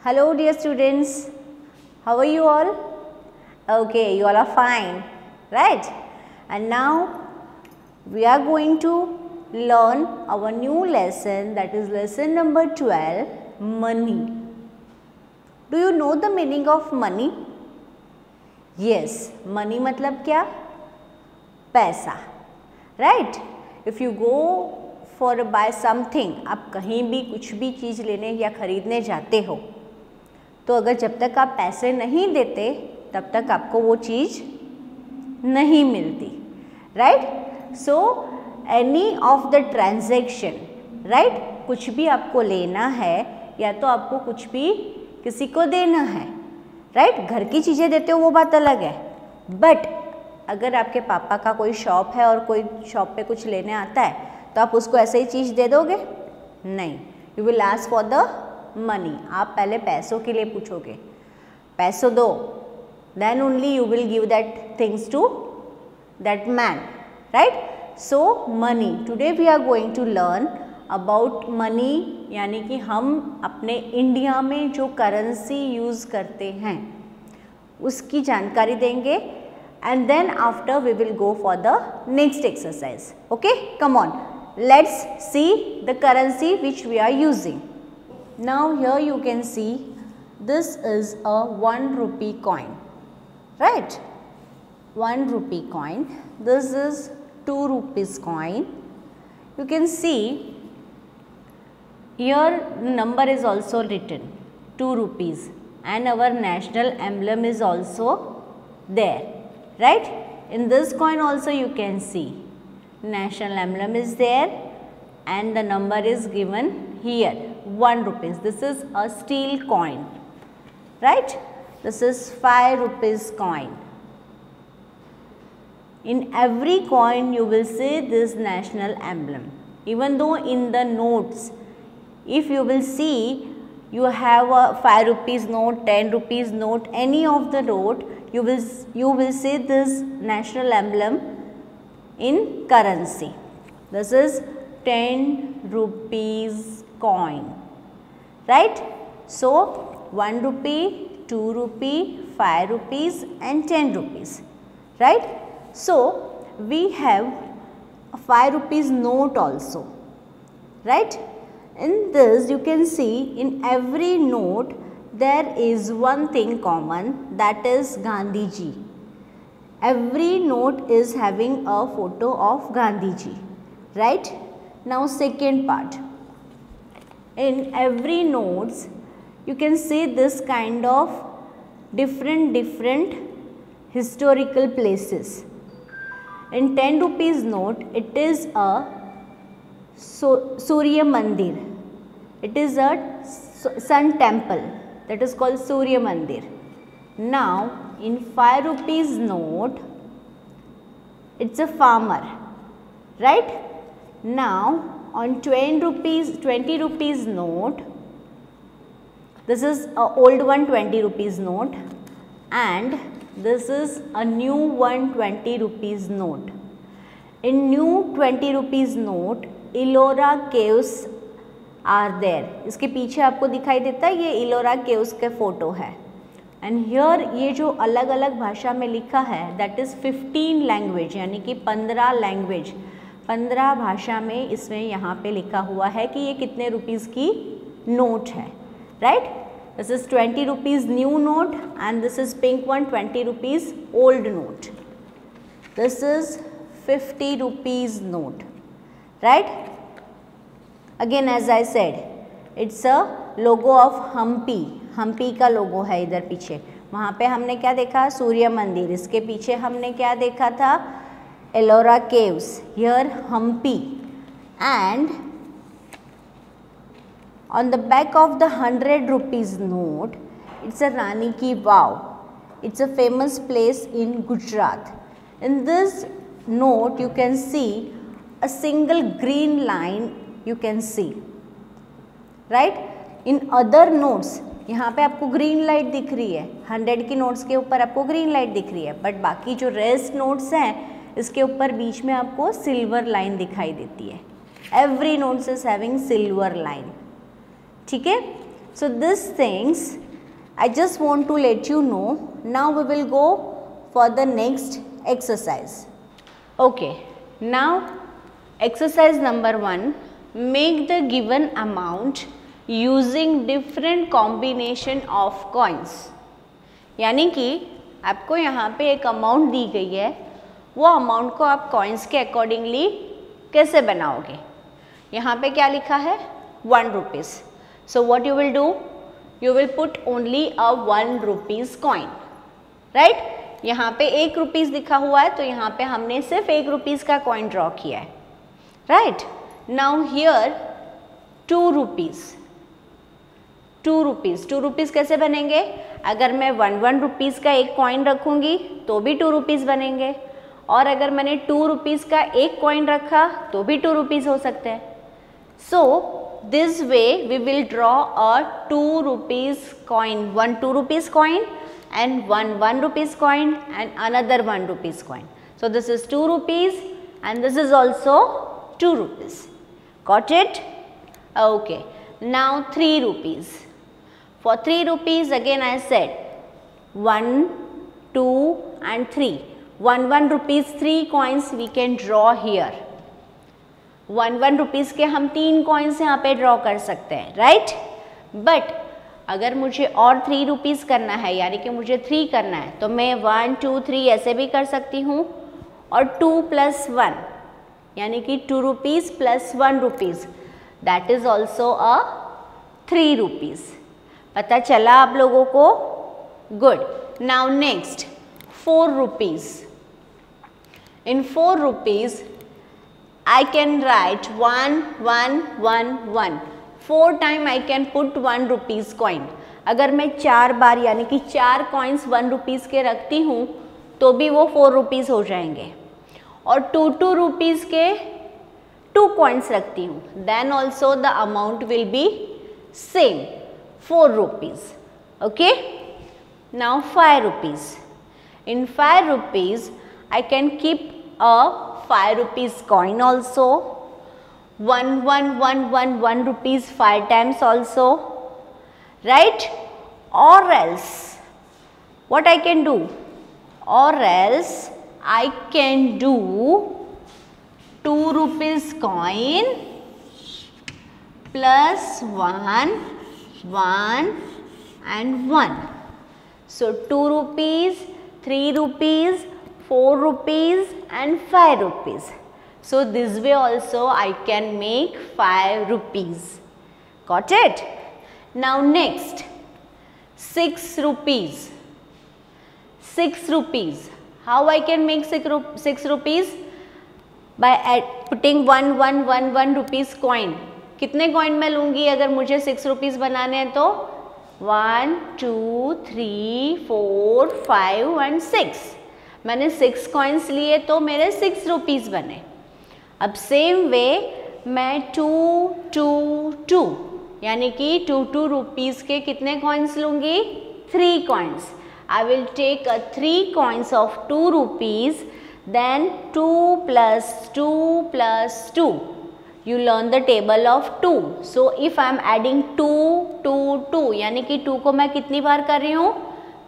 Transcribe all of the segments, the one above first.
Hello dear students, how are you all? Okay, you all are fine, right? And now we are going to learn our new lesson, that is lesson number 12, money. Do you know the meaning of money? Yes, money मतलब क्या? पैसा, right? If you go for buy something, आप कहीं भी कुछ भी चीज़ लेने या खरीदने जाते हो, तो अगर जब तक आप पैसे नहीं देते तब तक आपको वो चीज़ नहीं मिलती, right? So any of the transaction, right, कुछ भी आपको लेना है या तो आपको कुछ भी किसी को देना है, राइट? घर की चीज़ें देते हो वो बात अलग है, बट अगर आपके पापा का कोई शॉप है और कोई शॉप पे कुछ लेने आता है तो आप उसको ऐसे ही चीज़ दे दोगे? नहीं, you will ask for the money. आप पहले पैसों के लिए पूछोगे, पैसों दो, then only you will give that things to that man, right? So money, today we are going to learn about money, यानी कि हम अपने इंडिया में जो करेंसी यूज़ करते हैं उसकी जानकारी देंगे. And then after we will go for the next exercise. Okay, come on, let's see the currency which we are using. Now here you can see this is a 1 rupee coin, right? 1 rupee coin. This is 2 rupees coin. You can see here number is also written 2 rupees and our national emblem is also there. Right? In this coin also you can see national emblem is there and the number is given here, 1 rupees. This is a steel coin, right? This is 5 rupees coin. In every coin you will see this national emblem. Even though in the notes, if you will see, you have a 5 rupees note, 10 rupees note, any of the note, you will see this national emblem in currency. This is 10 rupees coin, right? So 1 rupee, 2 rupee, 5 rupees and 10 rupees, right? So we have a 5 rupees note also, right? In this you can see in every note there is one thing common, that is Gandhi ji. Every note is having a photo of Gandhi ji, right? Now second part, in every notes you can see this kind of different historical places. In 10 rupees note it is a Surya Mandir, it is a sun temple, that is called Surya Mandir. Now in 5 rupees note it's a farmer, right? Now on 20 rupees note, this is a old one 20 rupees note and this is a new one 20 rupees note. In new 20 rupees note Ellora caves are there. इसके पीछे आपको दिखाई देता है ये Ellora caves के photo है. And here ये जो अलग अलग भाषा में लिखा है दैट इज़ 15 लैंग्वेज, यानी कि 15 लैंग्वेज, 15 भाषा में इसमें यहाँ पे लिखा हुआ है कि ये कितने रुपीज़ की नोट है, right? This is 20 rupees new note and this is pink one 20 rupees old note. This is 50 rupees note, right? Again as I said, it's a logo of Hampi. Hampi का लोगो है इधर पीछे. वहाँ पे हमने क्या देखा? सूर्य मंदिर. इसके पीछे हमने क्या देखा था? Ellora caves. Here Hampi. And on the back of the 100 rupees note, it's a Rani Ki Vav. It's a famous place in Gujarat. In this note you can see a single green line. You can see, right? In other notes, यहाँ पे आपको green light दिख रही है, 100 की notes के ऊपर आपको ग्रीन लाइट दिख रही है, बट बाकी जो रेस्ट नोट्स हैं इसके ऊपर बीच में आपको सिल्वर लाइन दिखाई देती है. Every notes is having silver line, ठीक है? So these things I just want to let you know. Now we will go for the next exercise. Okay, now exercise number 1, make the given amount using different combination of coins. यानी कि आपको यहाँ पे एक amount दी गई है, वो amount को आप कॉइन्स के अकॉर्डिंगली कैसे बनाओगे. यहाँ पे क्या लिखा है 1 rupees. So what you will do, you will put only a 1 rupees coin, right? यहाँ पे 1 rupees लिखा हुआ है तो यहाँ पे हमने सिर्फ 1 rupees का कॉइन ड्रॉ किया है, right? Now here 2 rupees. 2 rupees कैसे बनेंगे? अगर मैं 1 rupees का एक कॉइन रखूँगी तो भी 2 rupees बनेंगे, और अगर मैंने 2 rupees का एक कॉइन रखा तो भी 2 rupees हो सकते हैं. So this way we will draw a 2 rupees coin, 1 2 rupees coin and 1 rupees coin and another 1 rupees coin. So this is 2 rupees and this is also 2 rupees. Got it? Okay. Now 3 rupees. For 3 rupees again I said 1, 2 and 3. 1 rupees 3 coins we can draw here. 1 rupees के हम 3 coins यहाँ पे draw कर सकते हैं, right? But अगर मुझे और 3 rupees करना है, यानी कि मुझे 3 करना है, तो मैं 1 2 3 ऐसे भी कर सकती हूँ, और 2 plus 1 यानी कि 2 rupees plus 1 rupees, that is also a 3 rupees. पता चला आप लोगों को? Good. Now next 4 rupees. In 4 rupees I can write 1 1 1 1. 4 times I can put 1 rupees coin. अगर मैं 4 बार यानी कि 4 coins 1 rupees के रखती हूँ तो भी वो 4 rupees हो जाएंगे, और 2 rupees के 2 coins रखती हूँ, then also the amount will be same, 4 rupees. Okay? Now 5 rupees. In 5 rupees I can keep a 5 rupees coin also, 1 1 1 1 1 rupees 5 times also, right? Or else what I can do? Or else I can do 2 rupees coin plus 1 1 and 1. So 2 rupees, 3 rupees, 4 rupees and 5 rupees. So this way also I can make 5 rupees. Got it? Now next 6 rupees. 6 rupees. How I can make 6 rupees? By putting 1 1 1 1 rupees coin. कितने coin मैं लूँगी अगर मुझे 6 rupees बनाने हैं तो? 1 2 3 4 5 and 6. मैंने 6 coins लिए तो मेरे 6 rupees बने. अब सेम वे मैं 2 2 2 यानी कि 2 rupees के कितने coins लूँगी? 3 coins. I will take a 3 coins of 2 rupees, then 2 plus 2 plus 2. You learn the table of 2. So if I am adding 2 2 2 यानी कि 2 को मैं कितनी बार कर रही हूँ?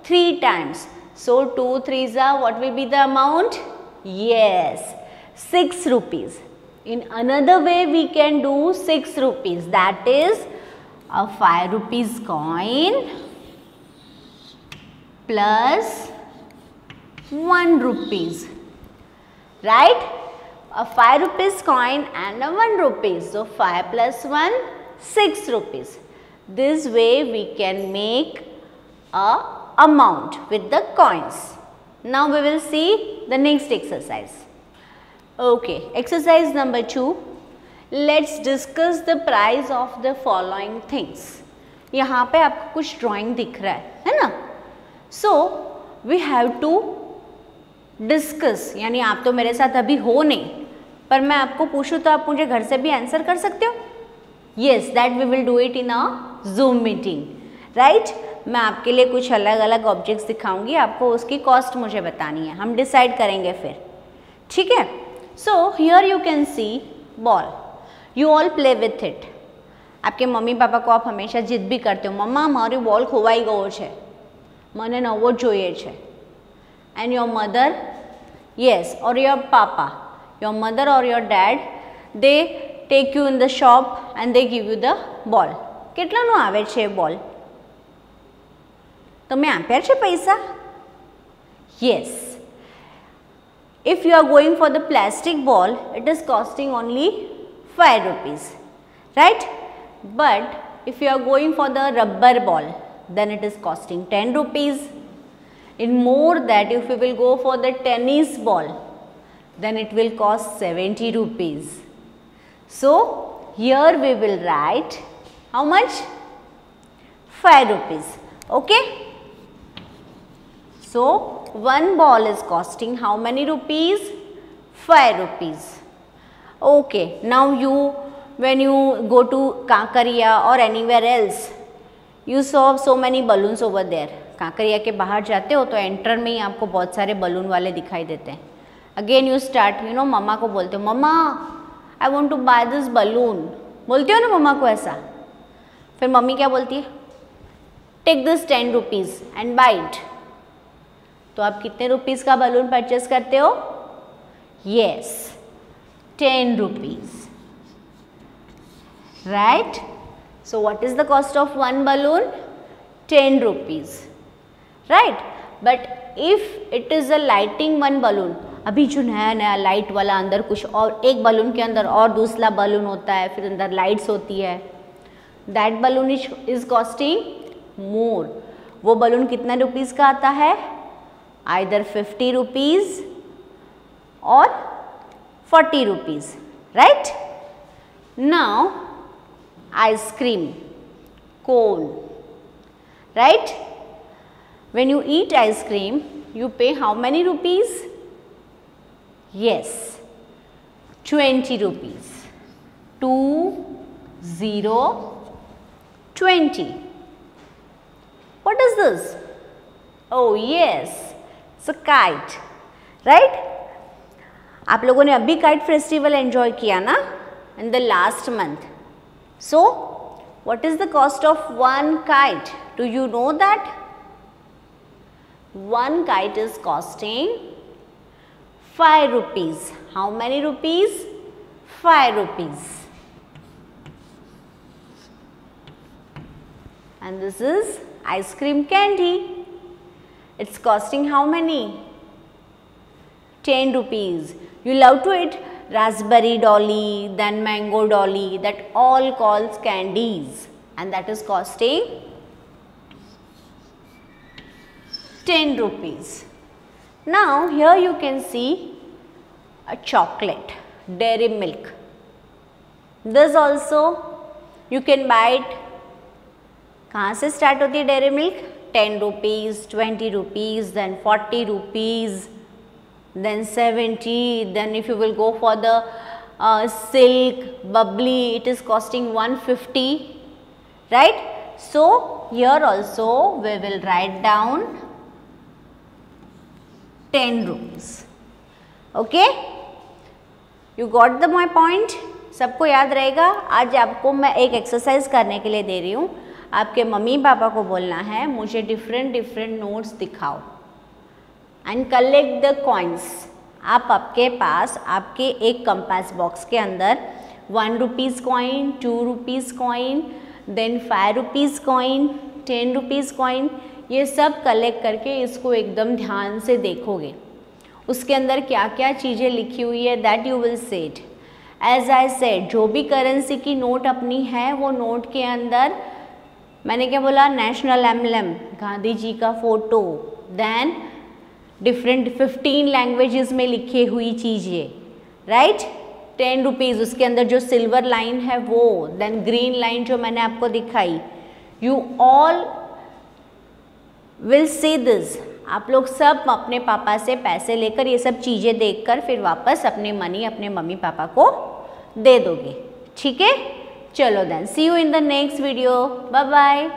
3 times. So 2 3s are, what will be the amount? Yes, 6 rupees. In another way we can do 6 rupees. That is a 5 rupees coin plus 1 rupees. Right? A 5 rupees coin and a 1 rupees. So 5 plus 1, 6 rupees. This way we can make a amount with the coins. Now we will see the next exercise. Okay, exercise number 2. Let's discuss the price of the following things. यहाँ पे आपको कुछ drawing दिख रहा है ना? So we have to discuss. यानी आप तो मेरे साथ अभी हो नहीं, पर मैं आपको पूछूँ तो आप मुझे घर से भी आंसर कर सकते हो? Yes, that we will do it in a Zoom meeting, right? मैं आपके लिए कुछ अलग अलग ऑब्जेक्ट्स दिखाऊंगी, आपको उसकी कॉस्ट मुझे बतानी है, हम डिसाइड करेंगे फिर, ठीक है? So here you can see ball. You all play with it. आपके मम्मी पापा को आप हमेशा जिद भी करते हो, मम्मा મારી બોલ ખોવાઈ ગયો છે, મને નવો જોઈએ છે. And your mother, yes, or your papa, your mother or your dad, they take you in the shop and they give you the ball. કેટલાનું આવે છે બોલ? તમે આપ્યા છે પૈસા? Yes. If you are going for the plastic ball, it is costing only 5 rupees, right? But if you are going for the rubber ball, then it is costing 10 rupees. In more that, if you will go for the tennis ball, then it will cost 70 rupees. So here we will write how much? 5 rupees. Okay. So one ball is costing how many rupees? 5 rupees. Okay. Now when you go to Kankaria or anywhere else, you saw so many balloons over there. Kankariya के बाहर जाते हो तो enter में ही आपको बहुत सारे balloon वाले दिखाई देते हैं. Again you start, you know, mamma को बोलते हो, mamma I want to buy this balloon. बोलते हो ना मम्मा को ऐसा. फिर मम्मी क्या बोलती है? Take this 10 rupees and buy it. तो आप कितने रुपीज़ का बलून परचेस करते हो? Yes, 10 rupees, right. So what is the cost of one balloon? 10 rupees, right? But if it is a lighting one balloon, अभी जो नया नया लाइट वाला अंदर कुछ और एक बलून के अंदर और दूसरा बलून होता है, फिर अंदर लाइट्स होती है, that balloon is costing more. वो बलून कितना रुपीज़ का आता है? either 50 rupees or 40 rupees, right? Now ice cream cone, right? When you eat ice cream, you pay how many rupees? Yes, 20 rupees. 20. What is this? Oh yes, it's a kite, right? आप लोगों ने अभी kite festival enjoy किया ना, in the last month. So what is the cost of one kite? Do you know that? One kite is costing 5 rupees. How many rupees? 5 rupees. And this is ice cream candy. It's costing how many? 10 rupees. You love to eat raspberry dolly, then mango dolly, that all calls candies, and that is costing 10 rupees. Now here you can see a chocolate, dairy milk. This also you can buy it. कहाँ से start होती है dairy milk? 10 rupees, 20 rupees, then 40 rupees, then 70. Then if you will go for the silk, bubbly, it is costing 150, right? So here also we will write down 10 rupees. Okay? You got the my point? सबको याद रहेगा. आज आपको मैं एक exercise करने के लिए दे रही हूँ. आपके मम्मी पापा को बोलना है मुझे डिफरेंट नोट्स दिखाओ एंड कलेक्ट द कॉइन्स. आप आपके पास आपके एक कंपास बॉक्स के अंदर 1 rupees coin, 2 rupees coin, then 5 rupees coin, 10 rupees coin, ये सब कलेक्ट करके इसको एकदम ध्यान से देखोगे. उसके अंदर क्या क्या चीज़ें लिखी हुई है that you will say it. As I said, जो भी करेंसी की नोट अपनी है वो नोट के अंदर मैंने क्या बोला? नेशनल एम्बलम, गांधी जी का फोटो, देन डिफरेंट 15 लैंग्वेजेस में लिखी हुई चीज़ें, राइट? 10 रुपीज़, उसके अंदर जो सिल्वर लाइन है वो, देन ग्रीन लाइन जो मैंने आपको दिखाई. You all will see this. आप लोग सब अपने पापा से पैसे लेकर ये सब चीज़ें देखकर फिर वापस अपने मनी अपने मम्मी पापा को दे दोगे. ठीक है? चलो then, see you in the next video. Bye bye.